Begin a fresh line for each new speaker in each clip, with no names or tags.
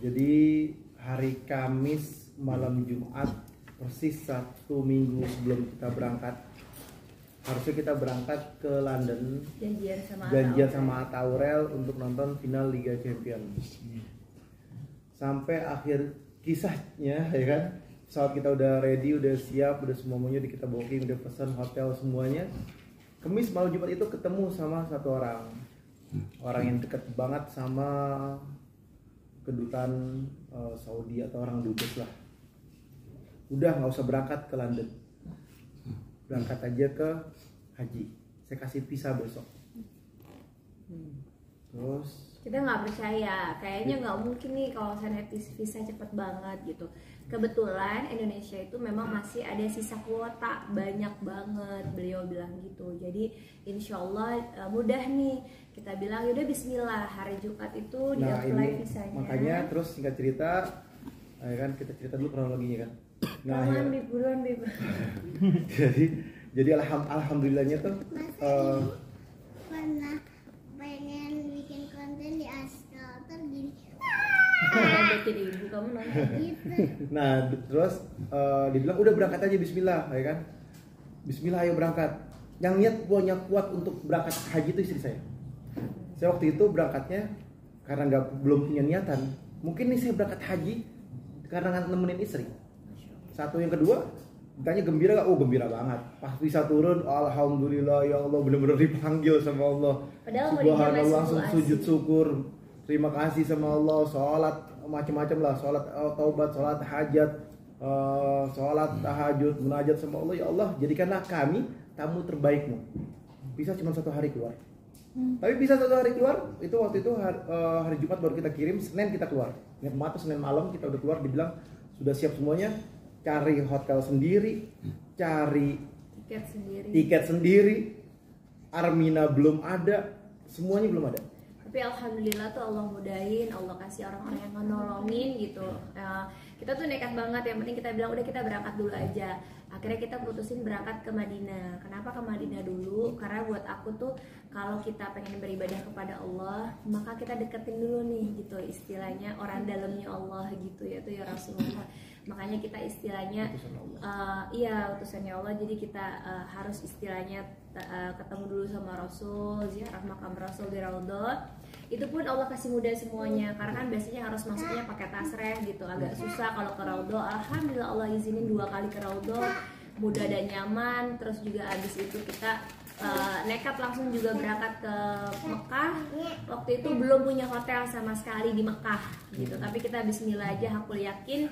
Jadi hari Kamis malam Jumat persis 1 minggu sebelum kita berangkat, harusnya kita berangkat ke London janjian sama Atta Aurel untuk nonton final Liga Champions. Sampai akhir kisahnya ya kan, pesawat kita udah ready, udah siap, udah semuanya kita booking, udah pesan hotel semuanya. Kamis malam Jumat itu ketemu sama satu orang yang deket banget sama kedutaan Saudi atau orang dubes lah. Udah nggak usah berangkat ke London, berangkat aja ke haji, saya kasih visa besok. Terus
kita nggak percaya, kayaknya nggak mungkin nih kalau saya visa cepet banget gitu. Kebetulan Indonesia itu memang masih ada sisa kuota banyak banget, beliau bilang gitu. Jadi insya Allah mudah nih. Kita bilang yaudah Bismillah, hari Jumat itu dia apply visanya.
Makanya terus singkat cerita, ya kan kita cerita dulu kronologinya kan. Nah,
buruan.
jadi alhamdulillahnya tuh
pernah pengen bikin konten di Askalter gini.
Jadi ibu kamu nonton
Gitu.
Nah terus dibilang udah berangkat aja Bismillah ya kan. Bismillah ayo berangkat. Yang niat punya kuat untuk berangkat haji itu istri saya. Saya waktu itu berangkatnya karena belum punya niatan. Mungkin nih saya berangkat haji karena nemenin istri. Satu, yang kedua ditanya gembira gak? Oh gembira banget. Pas bisa turun, alhamdulillah ya Allah, benar-benar dipanggil sama Allah. Subhanallah, langsung sujud syukur, terima kasih sama Allah, sholat macam-macam lah, sholat taubat, sholat hajat, sholat tahajud, munajat sama Allah. Ya Allah, jadikanlah kami tamu terbaikmu. Bisa cuma 1 hari keluar. Tapi bisa 1 hari keluar, itu waktu itu hari Jumat baru kita kirim, Senin kita keluar. Ingat banget, Senin malam kita udah keluar, dibilang sudah siap semuanya, cari hotel sendiri, cari tiket sendiri, Armina belum ada, semuanya belum ada.
Tapi alhamdulillah tuh Allah mudahin, Allah kasih orang-orang yang nolongin gitu. Kita tuh nekat banget, yang penting kita bilang udah kita berangkat dulu aja. Akhirnya kita putusin berangkat ke Madinah. Kenapa ke Madinah dulu? Karena buat aku tuh kalau kita pengen beribadah kepada Allah, maka kita deketin dulu nih gitu, istilahnya orang dalamnya Allah gitu ya tuh ya Rasulullah. Makanya kita istilahnya utusannya Allah, jadi kita harus istilahnya ketemu dulu sama Rasul, ziarah makam Rasul di Raudhah. Itu pun Allah kasih mudah semuanya, karena kan biasanya harus masuknya pakai tasreh gitu, agak susah kalau ke Raudhah. Alhamdulillah Allah izinin 2 kali ke Raudhah, mudah dan nyaman. Terus juga abis itu kita nekat langsung juga berangkat ke Mekah. Waktu itu belum punya hotel sama sekali di Mekah gitu, tapi kita bismillah aja, aku yakin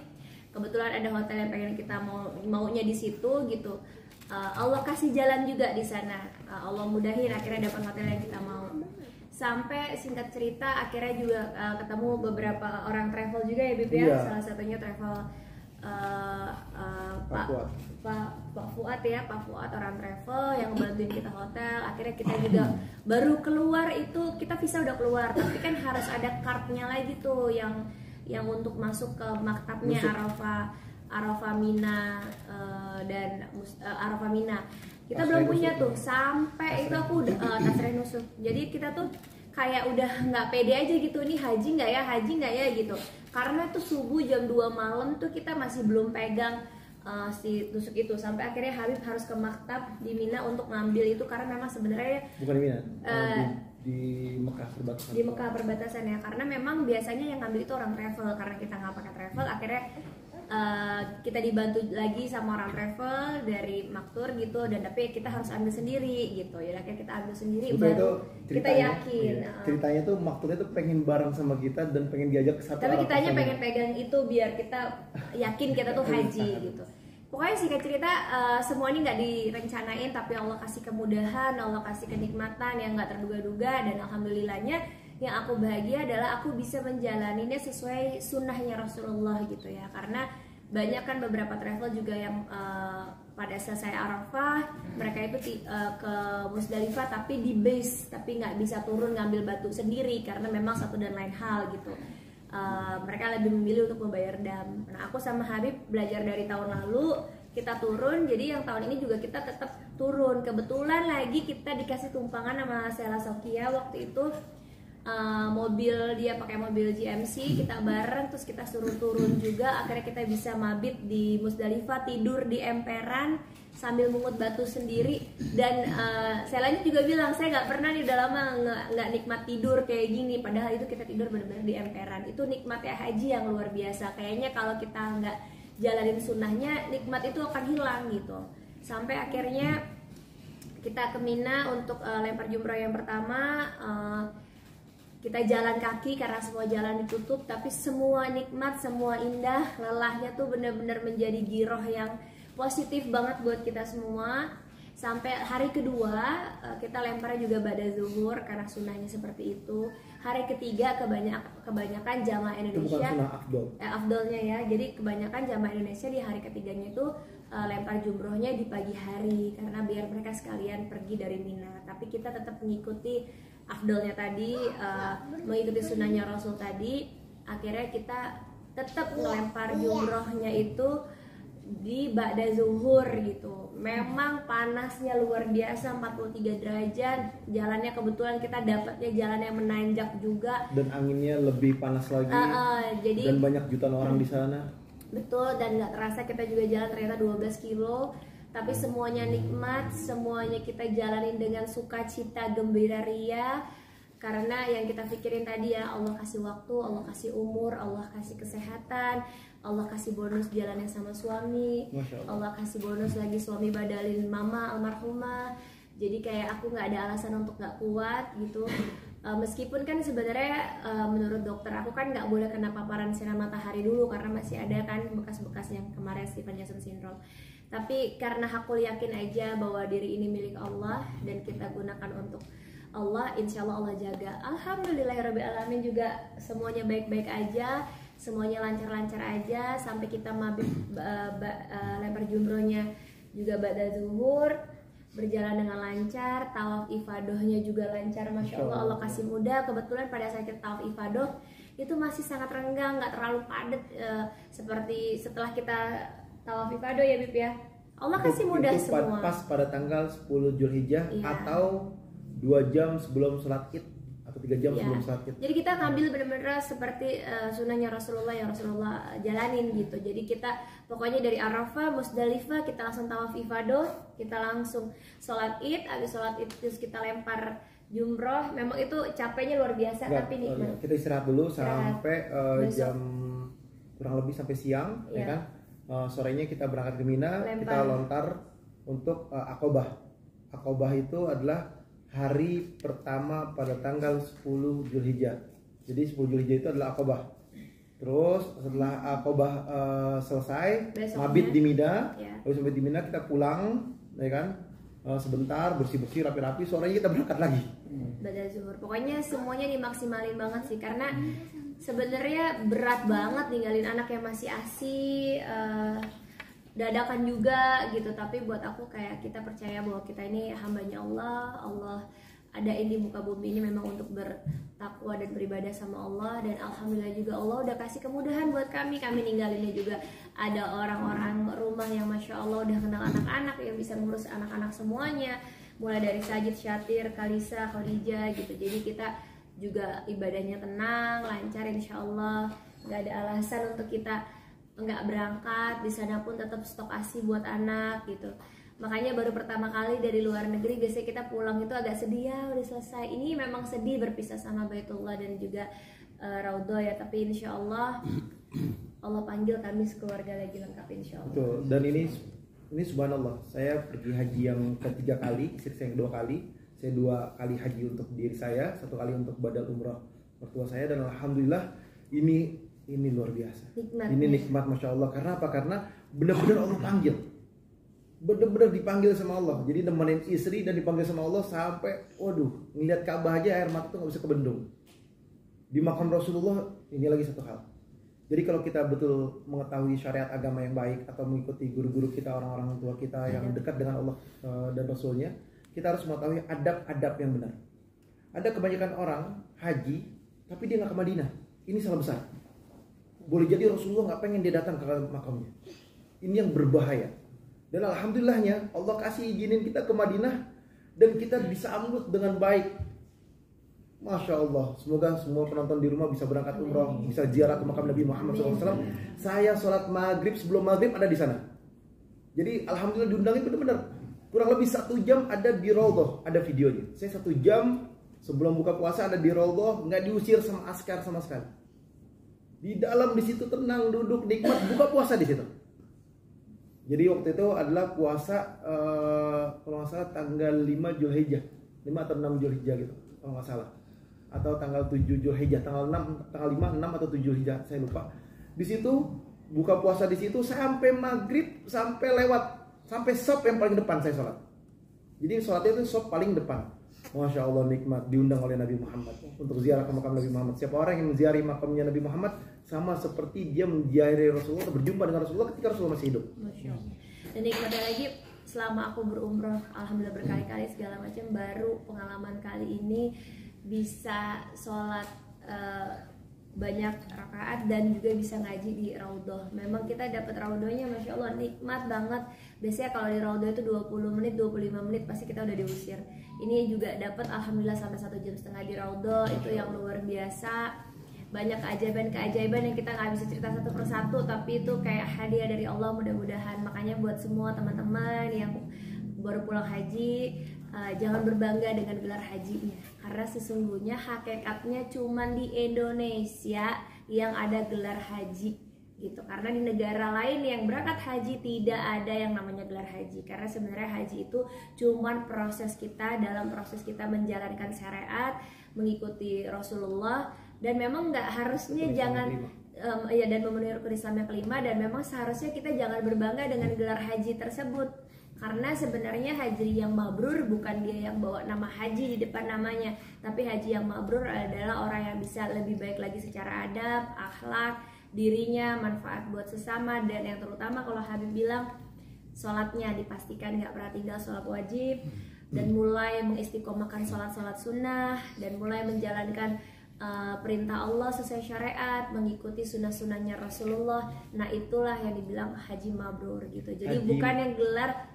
kebetulan ada hotel yang pengen kita maunya di situ gitu. Allah kasih jalan juga di sana, Allah mudahin akhirnya dapat hotel yang kita mau. Sampai singkat cerita akhirnya juga ketemu beberapa orang travel juga ya Bib ya. Salah satunya travel Pak Fuad ya, Pak Fuad orang travel yang bantuin kita hotel. Akhirnya kita juga baru keluar itu, kita visa udah keluar, tapi kan harus ada cardnya lagi tuh yang untuk masuk ke maktabnya Arafah Mina dan Arafah Mina. Kita belum punya tuh, sampai itu aku udah tasreh nusuk. Jadi kita tuh kayak udah nggak pede aja gitu, nih haji nggak ya gitu. Karena tuh subuh jam 2 malam tuh kita masih belum pegang si tusuk itu. Sampai akhirnya Habib harus ke maktab di Mina untuk ngambil itu, karena memang sebenarnya
bukan di Mina, di Mekah perbatasan.
Di Mekah perbatasan ya, karena memang biasanya yang ngambil itu orang travel. Karena kita nggak pakai travel, akhirnya kita dibantu lagi sama orang travel dari Maktur gitu, dan tapi kita harus ambil sendiri gitu ya. Akhirnya kita ambil sendiri, baru kita yakin.
Ceritanya tuh Makturnya tuh pengen bareng sama kita dan pengen diajak ke satu.
Tapi kita hanya pengen pegang itu biar kita yakin kita tuh haji gitu. Pokoknya singkat cerita semua ini nggak direncanain, tapi Allah kasih kemudahan, Allah kasih kenikmatan yang nggak terduga-duga, dan alhamdulillahnya yang aku bahagia adalah aku bisa menjalaninya sesuai sunnahnya Rasulullah gitu ya. Karena banyak kan beberapa travel juga yang pada selesai Arafah mereka itu ke Musdalifah tapi di base, tapi nggak bisa turun ngambil batu sendiri karena memang satu dan lain hal gitu. Mereka lebih memilih untuk membayar dam. Nah aku sama Habib belajar dari tahun lalu kita turun, jadi yang tahun ini juga kita tetap turun. Kebetulan lagi kita dikasih tumpangan sama Sela Sokia waktu itu mobil, dia pakai mobil GMC, kita bareng, terus kita suruh turun juga, akhirnya kita bisa mabit di Musdalifah, tidur di emperan sambil mungut batu sendiri. Dan Selanya juga bilang, saya nggak pernah nih udah lama nggak nikmat tidur kayak gini, padahal itu kita tidur benar-benar di emperan. Itu nikmatnya haji yang luar biasa. Kayaknya kalau kita nggak jalanin sunnahnya, nikmat itu akan hilang gitu. Sampai akhirnya kita ke Mina untuk lempar jumroh yang pertama. Kita jalan kaki karena semua jalan ditutup, tapi semua nikmat, semua indah, lelahnya tuh benar-benar menjadi giroh yang positif banget buat kita semua. Sampai hari kedua kita lempar juga ba'da zuhur karena sunnahnya seperti itu. Hari ketiga kebanyakan jamaah Indonesia.
Itu bukan sunnah afdol.
Afdolnya ya. Jadi kebanyakan jamaah Indonesia di hari ketiganya itu lempar jumrohnya di pagi hari karena biar mereka sekalian pergi dari Mina. Tapi kita tetap mengikuti afdolnya tadi, mengikuti sunnahnya Rasul tadi. Akhirnya kita tetap melempar jumrohnya itu di ba'da zuhur gitu. Memang panasnya luar biasa, 43 derajat. Jalannya kebetulan kita dapatnya jalan yang menanjak juga.
Dan anginnya lebih panas lagi.
Jadi,
dan banyak jutaan orang di sana.
Betul, dan nggak terasa kita juga jalan ternyata 12 kilo. Tapi semuanya nikmat, semuanya kita jalanin dengan sukacita, gembira, ria. Karena yang kita pikirin tadi ya, Allah kasih waktu, Allah kasih umur, Allah kasih kesehatan, Allah kasih bonus jalannya sama suami, Allah kasih bonus lagi suami badalin mama almarhumah. Jadi kayak aku nggak ada alasan untuk nggak kuat gitu. Meskipun kan sebenarnya menurut dokter aku kan nggak boleh kena paparan sinar matahari dulu karena masih ada kan bekas-bekas yang kemarin Stevens-Johnson syndrome. Tapi karena aku yakin aja bahwa diri ini milik Allah dan kita gunakan untuk Allah, insya Allah Allah jaga. Alhamdulillahirrabbilalamin juga semuanya baik-baik aja, semuanya lancar-lancar aja sampai kita mabit lempar jumrohnya juga ba'da zuhur berjalan dengan lancar, tawaf ifadohnya juga lancar, masya Allah, Allah kasih mudah. Kebetulan pada saat kita tawaf ifadoh itu masih sangat renggang, nggak terlalu padat seperti setelah kita tawaf ifadoh ya Bib ya. Allah kasih mudah
itu
semua.
Pas pada tanggal 10 Zulhijjah atau 2 jam sebelum sholat Id atau 3 jam sebelum sholat Id.
Jadi kita ngambil benar-benar seperti sunnahnya Rasulullah yang Rasulullah jalanin gitu. Jadi kita pokoknya dari Arafah, Musdalifah kita langsung tawaf ifadah, kita langsung sholat Id, habis sholat Id terus kita lempar jumroh. Memang itu capeknya luar biasa tapi nikmat.
Kita istirahat dulu sampai jam kurang lebih sampai siang, ya kan? Sorenya kita berangkat ke Mina, kita lontar untuk Aqobah. Aqobah itu adalah hari pertama pada tanggal 10 Zulhijjah. Jadi 10 Zulhijjah itu adalah Aqobah. Terus setelah Aqobah selesai, mabit di Mina. Lalu sampai di Mina kita pulang, ya kan? Sebentar bersih-bersih rapi-rapi, sorenya kita berangkat lagi.
Ba'da zuhur. Pokoknya semuanya dimaksimalin banget sih karena sebenarnya berat banget ninggalin anak yang masih ASI. Dadakan juga gitu, tapi buat aku kayak kita percaya bahwa kita ini hambanya Allah. Allah adain di muka bumi ini memang untuk bertakwa dan beribadah sama Allah. Dan alhamdulillah juga Allah udah kasih kemudahan buat kami ninggalinnya juga ada orang-orang rumah yang masya Allah udah kenal anak-anak yang bisa ngurus anak-anak semuanya, mulai dari Sajid, Syatir, Kalisa, Khadijah gitu. Jadi kita juga ibadahnya tenang, lancar insya Allah, nggak ada alasan untuk kita nggak berangkat. Di sana pun tetap stok ASI buat anak gitu. Makanya baru pertama kali dari luar negeri biasanya kita pulang itu agak sedih ya udah selesai. Ini memang sedih berpisah sama Baitullah dan juga Raudhah ya, tapi insya Allah Allah panggil kami sekeluarga lagi lengkap insya Allah.
Betul. Dan ini subhanallah, saya pergi haji yang ketiga kali, istri saya yang 2 kali. Saya 2 kali haji untuk diri saya, 1 kali untuk badal umrah mertua saya, dan alhamdulillah ini luar biasa. Ini nikmat masya Allah. Karena apa? Karena benar-benar Allah panggil, benar-benar dipanggil sama Allah. Jadi nemenin istri dan dipanggil sama Allah sampai, waduh, ngeliat Ka'bah aja air mata tuh nggak bisa kebendung. Di makam Rasulullah ini lagi satu hal. Jadi kalau kita betul mengetahui syariat agama yang baik atau mengikuti guru-guru kita, orang-orang tua kita yang dekat dengan Allah dan Rasulnya, kita harus mengetahui adab-adab yang benar. Ada kebanyakan orang haji tapi dia nggak ke Madinah. Ini salah besar. Boleh jadi Rasulullah nggak pengen dia datang ke makamnya. Ini yang berbahaya. Dan alhamdulillahnya Allah kasih izinin kita ke Madinah dan kita disambut dengan baik. Masya Allah, semoga semua penonton di rumah bisa berangkat umroh, bisa ziarah ke makam Nabi Muhammad SAW. Saya sholat maghrib, sebelum maghrib ada di sana. Jadi alhamdulillah diundangin benar-benar. Kurang lebih 1 jam ada di Raudhah, ada videonya. Saya 1 jam sebelum buka puasa ada di Raudhah, nggak diusir sama askar sama sekali. Di dalam di situ tenang, duduk nikmat, buka puasa di situ. Jadi waktu itu adalah puasa kalau nggak salah tanggal 5 Zulhijjah, 5 atau 6 Zulhijjah gitu, kalau nggak salah. Atau tanggal 7 Zulhijjah, tanggal 5, 6 atau 7 Zulhijjah, saya lupa. Di situ buka puasa di situ sampai maghrib, sampai lewat, sampai shop yang paling depan saya sholat. Jadi sholatnya itu shop paling depan. Masya Allah nikmat, diundang oleh Nabi Muhammad untuk ziarah ke makam Nabi Muhammad. Siapa orang yang menziarahi makamnya Nabi Muhammad sama seperti dia menziarahi Rasulullah atau berjumpa dengan Rasulullah ketika Rasulullah masih hidup.
Masya Allah. Dan nikmatnya lagi, selama aku berumroh, alhamdulillah berkali-kali segala macam, baru pengalaman kali ini bisa sholat banyak rakaat dan juga bisa ngaji di Raudhah. Memang kita dapat Raudhahnya Masya Allah nikmat banget. Biasanya kalau di Raudhah itu 20 menit, 25 menit pasti kita udah diusir. Ini juga dapat alhamdulillah sampai 1,5 jam di Raudhah, itu yang luar biasa. Banyak keajaiban-keajaiban yang kita nggak bisa cerita satu persatu, tapi itu kayak hadiah dari Allah mudah-mudahan. Makanya buat semua teman-teman yang baru pulang haji, jangan berbangga dengan gelar hajinya, karena sesungguhnya hakikatnya cuman di Indonesia yang ada gelar haji gitu. Karena di negara lain yang berangkat haji tidak ada yang namanya gelar haji, karena sebenarnya haji itu cuman proses kita dalam proses kita menjalankan syariat, mengikuti Rasulullah, dan memang nggak harusnya ya, dan memenuhi rukun Islam yang kelima, dan memang seharusnya kita jangan berbangga dengan gelar haji tersebut. Karena sebenarnya haji yang mabrur bukan dia yang bawa nama haji di depan namanya, tapi haji yang mabrur adalah orang yang bisa lebih baik lagi secara adab, akhlak, dirinya, manfaat buat sesama, dan yang terutama kalau Habib bilang sholatnya dipastikan nggak pernah tinggal sholat wajib, dan mulai mengistiqomahkan sholat-sholat sunnah, dan mulai menjalankan perintah Allah sesuai syariat, mengikuti sunnah-sunnahnya Rasulullah. Nah itulah yang dibilang haji mabrur gitu. Jadi bukan yang gelar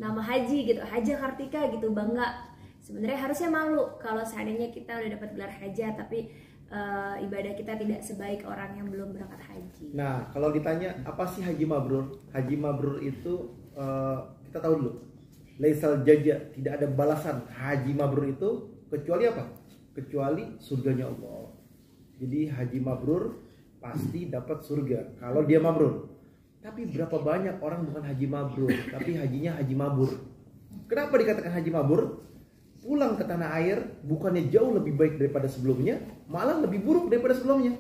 nama haji gitu, Haja Kartika gitu, bangga. Sebenarnya harusnya malu kalau seandainya kita udah dapat gelar haji tapi ibadah kita tidak sebaik orang yang belum berangkat haji.
Nah kalau ditanya apa sih haji mabrur? Haji mabrur itu kita tahu dulu, laisal jaza, tidak ada balasan haji mabrur itu kecuali apa? Kecuali surganya Allah. Jadi haji mabrur pasti dapat surga kalau dia mabrur. Tapi berapa banyak orang bukan haji mabrur, tapi hajinya haji mabur. Kenapa dikatakan haji mabur? Pulang ke tanah air bukannya jauh lebih baik daripada sebelumnya, malah lebih buruk daripada sebelumnya.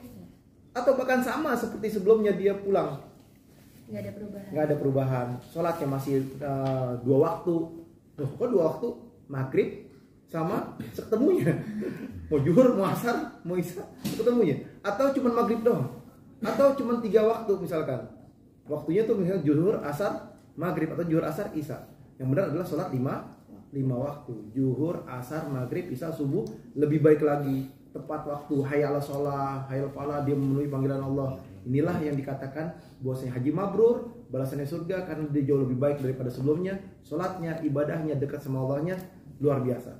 Atau bahkan sama seperti sebelumnya dia pulang.
Nggak ada perubahan.
Nggak ada perubahan. Sholatnya masih 2 waktu. Loh, kok 2 waktu? Maghrib sama seketemunya. Mau zuhur, mau asar, mau isya, seketemunya. Atau cuma maghrib doang. Atau cuma 3 waktu misalkan. Waktunya tuh misalnya zuhur, asar, maghrib, atau zuhur, asar, isya. Yang benar adalah sholat 5 waktu. Zuhur, asar, maghrib, isya, subuh. Lebih baik lagi tepat waktu. Hayya 'alas shalah, hayya 'alal falah, dia memenuhi panggilan Allah. Inilah yang dikatakan bahwasanya haji mabrur, balasannya surga karena dia jauh lebih baik daripada sebelumnya. Sholatnya, ibadahnya dekat sama Allahnya luar biasa.